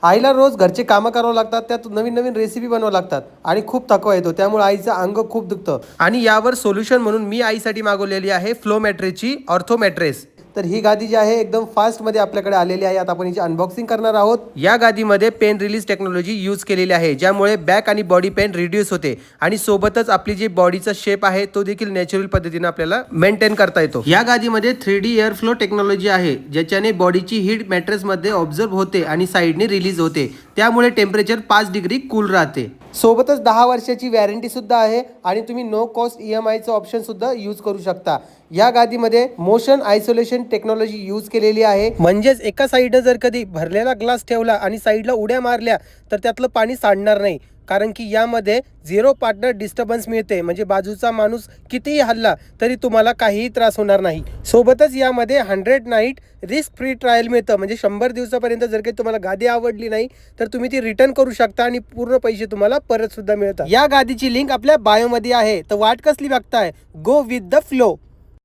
आईला रोज घरचे कामं करावं लागतात, त्यात नवीन नवीन रेसिपी बनवावं लागतात आणि खूप थकवा येतो, त्यामुळे आईचं अंग खूप दुखतं. आणि यावर सोल्युशन म्हणून मी आईसाठी मागवलेली आहे फ्लो मॅट्रेसची ऑर्थो मॅट्रेस. तर ही गादी जी आहे एकदम फास्टमध्ये आपल्याकडे आलेली आहे. आता आपण हिची अनबॉक्सिंग करणार आहोत. या गादीमध्ये पेन रिलीज टेक्नॉलॉजी यूज केलेली आहे, ज्यामुळे बॅक आणि बॉडी पेन रिड्यूस होते आणि सोबतच आपली जी बॉडीचा शेप आहे तो देखील नॅचरल पद्धतीने आपल्याला मेंटेन करता येतो. या गादीमध्ये 3D एअर फ्लो टेक्नॉलॉजी आहे, ज्याच्याने बॉडीची हीट मॅट्रेसमध्ये ऑब्झर्व होते आणि साईडने रिलीज होते, त्यामुळे टेम्परेचर 5 डिग्री कूल राहते. सोबतच 10 वर्षाची वॅरंटी सुद्धा आहे आणि तुम्ही नो कॉस्ट EMIचं ऑप्शन सुद्धा यूज करू शकता. या गादीमध्ये मोशन आयसोलेशन टेक्नॉलॉजी यूज केलेली आहे, म्हणजेच एका साईडनं जर कधी भरलेला ग्लास ठेवला आणि साईडला उड्या मारल्या तर त्यातलं पाणी सांडणार नाही, कारण की यामध्ये झिरो पार्टनर डिस्टर्बन्स मिळते. म्हणजे बाजूचा माणूस कितीही हल्ला तरी तुम्हाला काहीही त्रास होणार नाही. सोबतच यामध्ये 100 नाईट रिस्क फ्री ट्रायल मिळतं, म्हणजे 100 दिवसापर्यंत जर काही तुम्हाला गादी आवडली नाही तर तुम्ही ती रिटर्न करू शकता आणि पूर्ण पैसे तुम्हाला परत सुद्धा मिळतात. या गादीची लिंक आपल्या बायोमध्ये आहे, तर वाट कसली बघताय, गो विथ द फ्लो.